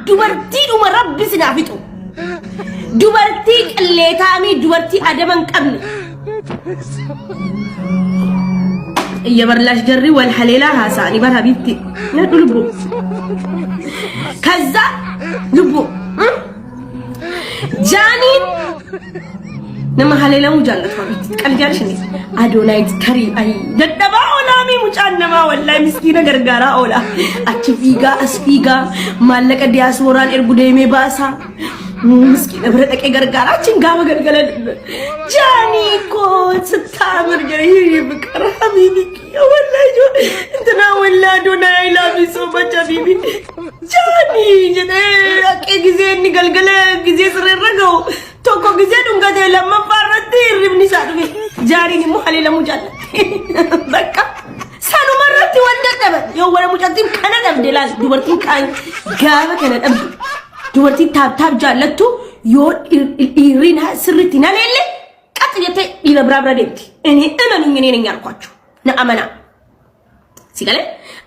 dubartii dhuma rabbi sinaafitu dubartii qilleetaami dubartii adaman qabne يبرلاش جري والحليلة هاساني بر حبيبتي ندو لبو كذا لبو جانين نما حليلة مجالة حبيبتي قال جالشني أدونايت كريم أي ددبا أولامي مجانما والله مسكينة غرغارا أولا أتفيغا أسفيغا مالك دياسوران إربوديمي باسا مسكينة برتك غرغارا چنگاما غرغلا جاني كو ستامر جري بكر حبيبي يا والله جو انتنا والله أدوناي I love you so much حبيبي جاني جنة أكي غزيني غلغلا غزي سررغو توكو غزي دونغا لما فارتي ربني سارفي جاري ني محلل مجال بقى سانو مرتي ودتبه يو ولا مجاتين كان دبدلاس دوبرتين كان غابه كان دب دوبرتين تاب جالتو يو إيرينها سرتنا ليلي قطيته الى برابرا ديت اني امنوني ني ني يالكواچو نامنا سيغله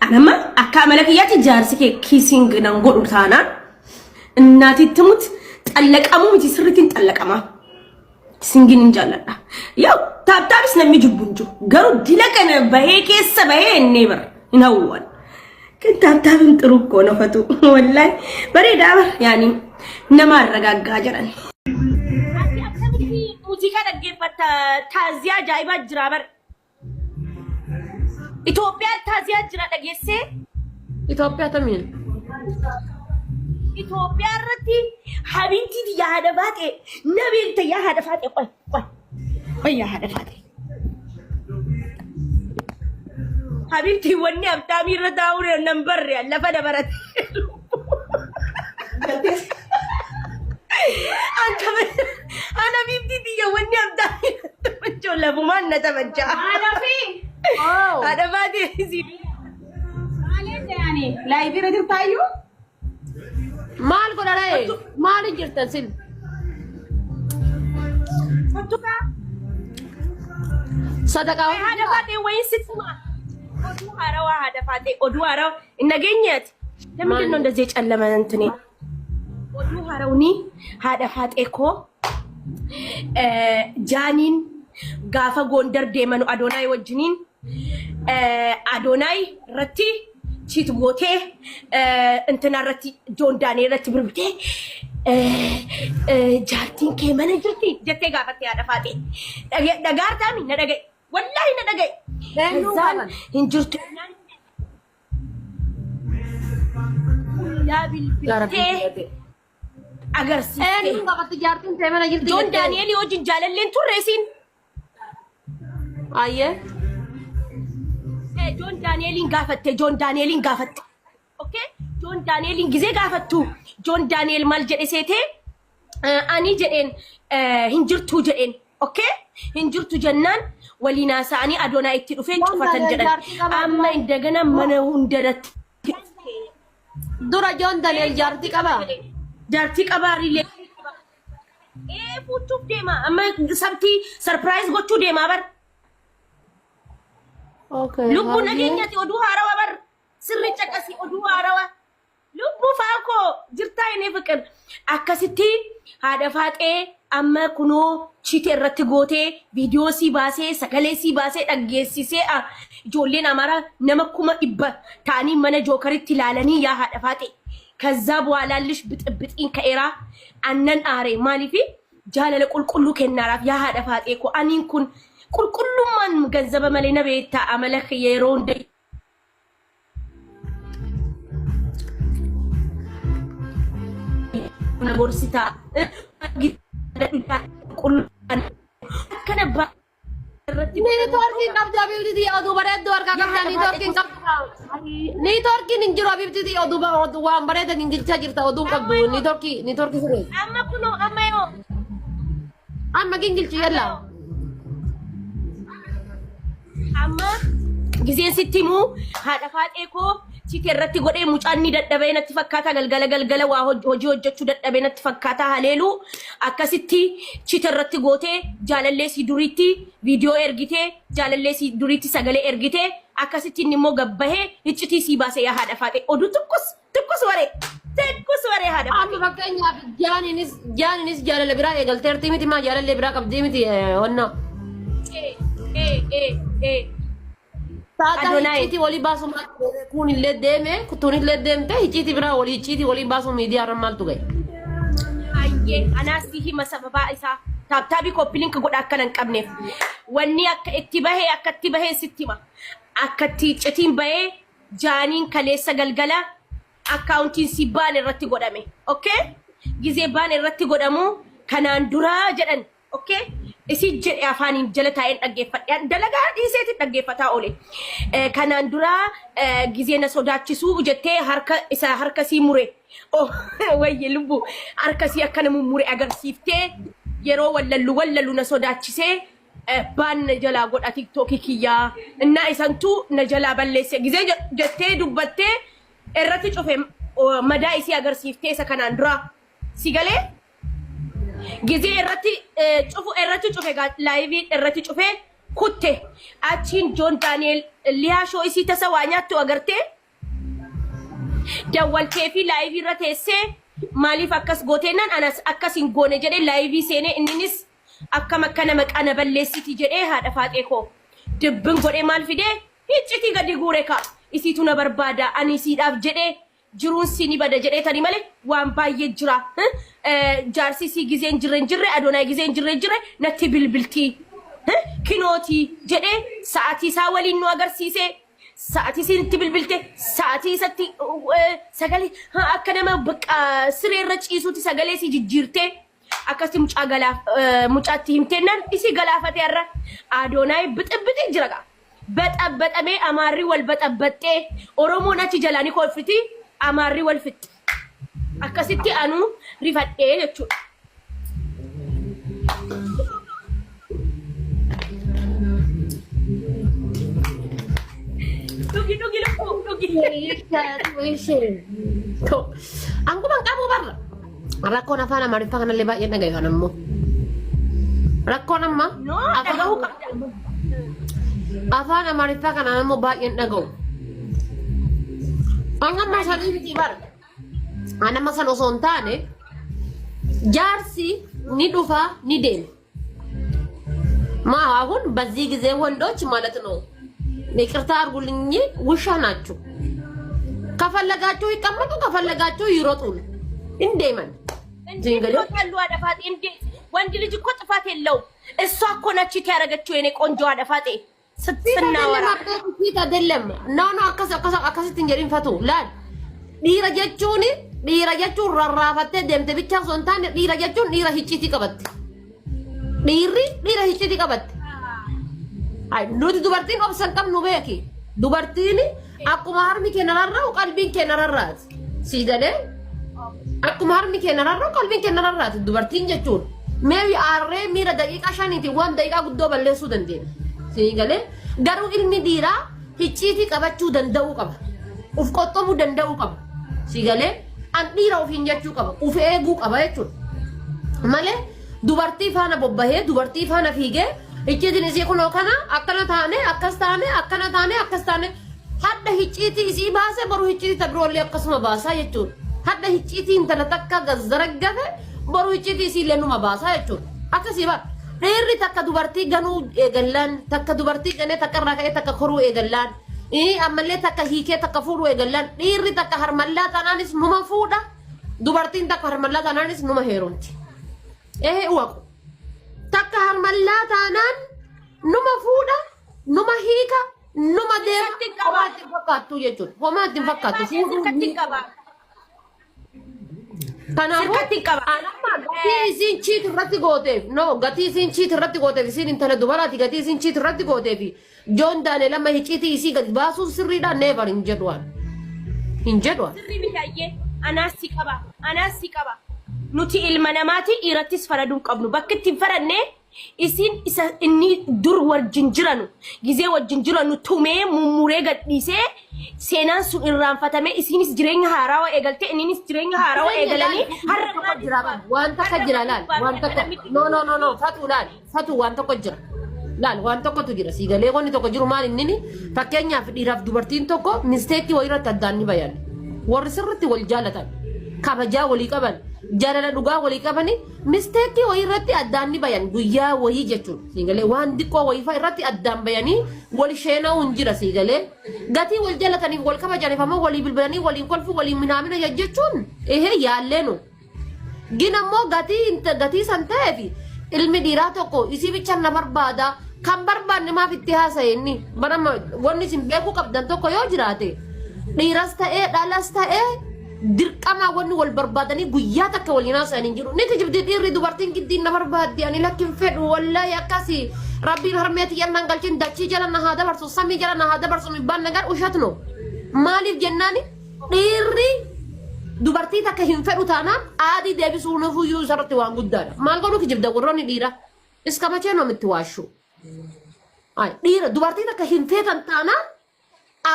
انما اكاملكيات جارسكي كيسينغ نانغودو تانا እናቲ ትሙት ጠለቀሙ ምቲ ስርቲን ጠለቀማ ሲንግን እንጃለዳ ያው ታብታብስ ለሚጅቡንጁ ገሩ ዲለከነ በሄኬሰ በሄ ኔበር ይነዋል ግን ታብታብም ጥሩ እኮ ነው ፈቱ ወላይ በሬዳባ ያኒ ነማረጋጋ ጀራን ሙዚቃ ደገፈታ ታዚያ ጃይባ ጅራበር ኢትዮጵያ ታዚያ ጅራ ደገሴ ኢትዮጵያ ተሚን ኢትዮጵያ ረቲ ሀቢንቲ ያ ሀደፋቴ ነብይተ ያ ሀደፋቴ ቆይ ያ ሀደፋቴ ሀቢንቲ ወኒ አብታሚ ረዳው ነምበር ያለፈ ደበረት አንተ አና ቢንቲ ያ ወኒ አብታሚ ተመቸው ለቡማን ነተመቻ አላፊ ሀደፋቴ ሲ አለኝ ያኔ ላይ ቢረዱ ታዩ माल को लड़ाए माल गिरता सिल फटुका सदका hada fate way sitma odu harawa inagኘት ለምንድን ነው እንደዚህ ጨለመ እንትኔ odu harawni hada fate ko janin gafa gondar demanu adonai wajinin adonai ratti چیت گوته انتنارتی جون دانی رتی بربته جارتین که من جرتی جته گافتی عرفاتی دگار تامی ندگی والله ندگی زمان هنجرت لا بالبته اگر سیسته جارتین که من جرتی جون دانیلی و جنجاللین تو رسین آیه جون دانييلين غافت جون دانييلين غافت اوكي جون دانييلين غزي غافتو جون دانييل مال جديسيتي اني جدين هنجرتو جدين اوكي هنجرتو جنان ولينا ساني ادونا يتدفين طفتن جدن اما اندغنا منو اندرت دورا جون دانييل جارتي قباري لي ايه فوتو ديما اما سبتي سربرايز غوتو ديما بر Okay. Lubu nageenyati oduu harawa bar sirri caqasi oduu harawa lubu faako jirta ine fikir akkasitti haada faaxee amma kuno chite irratti goote video si baase sagale si baase dhageessise ijoolleen amara nama kuma dhibba taani mana jookaritti ilaalanii yaa haada faaxee ከዛ በኋላልሽ ብጥብጥን ከኤራ አነን አሬ ማሊፊ ጃለለ ቁልቁሉ ከናራፍ ያ haada faaxee ko anin kun كل من جذب ملينا بيتا عملك يرون دي نبورسيتا كل كنا با نيتوركين قبض أبيبتي دي أدو بريد دور كاكا نيتوركين قبض نيتوركين نجرو أبيبتي دي أدو وام بريد نجل تجرتا أدو قبض نيتوركي سري أما كنو أما يو أما كنجل يلا amma giseen sittimu haadha faaxee ko chite irratti godhee mucaanni dadhabee natti fakkaata galgala waa hojii hojjechuu dadhabee natti fakkaata haleelu akkasitti chite irratti gootee jaalallee si duriitti viidiyoo ergitee jaalallee si duriitti sagalee ergitee akkasitti inni immoo gabbahee iccitii si baasee yaa haadha faaxee oduu tukkus waree tekkus waree haadha. Amma fakkeenyaaf jaaninis jaalala biraa eegalteerti miti maa jaalala biraa qabdii miti onna. Taata hicciti walii baasu kun illee deeme kutuun illee deemte hicciti biraa walii hicciti walii baasu miidiyaa irra maaltu gahe. Ayyee anaasii hima sababaa isaa taabtaabii koppiliinka godha akka nan qabneef wanni akka itti bahee sitti hima akka itti iccitiin bahee jaaniin kaleessa galgala akkaawuntiin si baan irratti godhame okay gizee baan irratti godhamu kanaan duraa jedhan okay isi jedhe afaaniin jala taa'een dhaggeeffadhe dalagaa dhiiseeti dhaggeeffataa oole kanaan duraa gizee na sodaachisu jettee harka sii mure oh wayye lubbu harka sii akkana mure agarsiiftee yeroo wallallu na sodaachisee baan na jalaa godha TikTok kiyyaa innaa isantu na jalaa balleesse gizee jettee dubbattee irratti cufe madaa isii agarsiiftee isa kanaan dura si galee gizee irratti cufe live irratti cufe kutte achiin John Daniel liyaa shoo isii tasa waa nyaattu agartee dawwaltee fi live irra teessee maaliif akkas gooteennan anas akkas hin goone jedhee live seenee inninis akkam akkana maqana balleessiti jedhee haadha faaxee koo dibbin godhee maal fidee hicciti gadi guure ka isiitu na barbaada ani isiidhaaf jedhee jiruun si ni bada jedhee tani malee waan baay'ee jira jaarsi si gizeen jirre adoonaa gizeen jirre natti bilbiltii kinooti jedhee sa'aatii isaa waliin nu agarsiisee sa'aatii isinitti bilbilte sa'aatii isatti sagalee akka nama siree irra ciisuuti sagalee si jijjiirtee akkasi mucaatti himteennan isi galaafatee irra adoonaa bixibixi jira gaa baxabaxamee amaarri wal baxabaxee oromoon achi jalaanii kolfiti amaarri wal fixi akkasitti anu rifadhee jechuudha. Dugi lupu. Angku bang kamu bar. Rakon afaan Amaariffaa kanallee baay'ee dhagayeefan ammoo. Rakkoon amma afaan Amaariffaa kanaan ammoo baay'een dhagahu. Amma sanii miti bar. Anama san osoo hin taane jaarsi ni dhufa ni deema. አሁን በዚህ ጊዜ ወንዶች ማለት ነው ይቅርታ አድርጉልኝ ውሻ ናችሁ። ከፈለጋችሁ ይቀመጡ ከፈለጋችሁ ይሮጡል እንደማን እንዴ አደፋጤ እንዴ ወንድ ልጅ እኮ ጥፋት የለው እሷ እኮ ነች ያረገችው የኔ ቆንጆ አደፋጤ ስትናወራ አይደለም ነው አከሰት እንጀሪን ፈቱ ላል ዲራጀቹን ራራፈተ ደምተ ብቻ ሶንታን ዲራጀቹን ዲራ ሂቺቲ ቀበት ዲራ ሂቺቲ ቀበት ay nuti dubartiin obsan qabnu beeki dubartiin akkuma harmi kee nararraa qalbiin kee nararraati si galee akkuma harmi kee nararraa qalbiin kee nararraati dubartiin jechuun meewi aarree miira daqiiqaa shaniiti waan daqiiqaa guddoo balleessuu dandeenya si galee garuu ilmi dhiiraa hicciitii qabachuu danda'uu qaba uf qoxxomuu danda'uu qaba si galee an dhiira ofiin jechuu qaba uf eeguu qaba jechuudha malee dubartii faana bobbahee dubartii faana fiigee hicciti isii kunoo kana akkana taane akkas taane hadda hicciti isii baase boru hicciti tabroollee akkasuma baasaa jechuudha hadda hicciti intala takka gazzaraggate boru hicciti isii lennuma baasaa jechuudha akkasii bara dhiirri takka dubartii ganuu eegallaan takka dubartii ganee takka irraa ka'ee takka koruu eegallaan ammallee takka hiikee takka fuudhuu eegallaan dhiirri takka harmallaa taanaanis numa fuudha dubartiin takka harmallaa taanaanis numa heerumti uwaqu takka harmallaa taanaan numa fuudha numa hiika numa deema homaatti fakkaattu jechuudha homaatti fakkaattu sirkatti qaba kanaafuu anamma gatii isiin chiit irratti gooteef gatii isiin chiit irratti gooteef isiin intala dubaraati gatii isiin chiit irratti gooteef John Daniel amma hicciitii isii gadi baasuun sirriidha neevar hin jedhuan sirrii bitaayyee anaasi qaba nuti ilma namaati dhiirattis faraduun qabnu bakka ittiin faranne isin isa inni dur wajjin jiranu gizee wajjin jiranu tumee mummuree gadhiisee seenaan sun irraanfatame isinis jireenya haarawaa eegalte inninis jireenya haarawaa eegalanii har'a jira waan takka jira laal waan takka no fatu waan tokko jira laal waan tokkotu jira siigalee qonni tokko jiru maal inni fakkeenyaaf dhiiraaf dubartiin tokko misteekii wayirratti addaan ni bayan warri sirriitti wal jaalatan kabajaa walii qaban jaalala dhugaa walii qabani misteekii wayii irratti addaan ni bayan guyyaa wayii jechuun siigalee waan diqqoo wayii fa'aa irratti addaan bayanii wal sheenaa jira siigalee gatii wal jaalataniif wal kabajaniif ammoo walii bilbilanii waliin kolfu waliin minaamina jechuun yaalleenu gina ammoo gatii san ta'eefi ilmi dhiiraa tokko isii bicha na barbaada kan barbaanne maaf itti haasa'enni barama wanni isin beekuu qabdan tokko yoo jiraate dhiiras ta'ee dhalas ta'ee dirqama wanni wal barbaadanii guyyaa takka waliin haasa'anii jiru niti jibdi dhiirri dubartiin giddiin na barbaaddi ani lakkin fedhu wallahi akkasi rabbiin harmeeti yannaan galchin dachii jala na haa dabarsu samii jala na haa dabarsu mibbaan nagar ushatno maaliif jennaani dhiirri dubartii takka hin fedhu taanaan aadii deebisuu nufuyyuu isarratti waan guddaadha maal godhu kijibda warroonni dhiira iska machee nomitti waashu dhiira dubartii takka hin feetan taanaan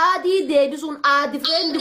aadii deebisuun aadi freendi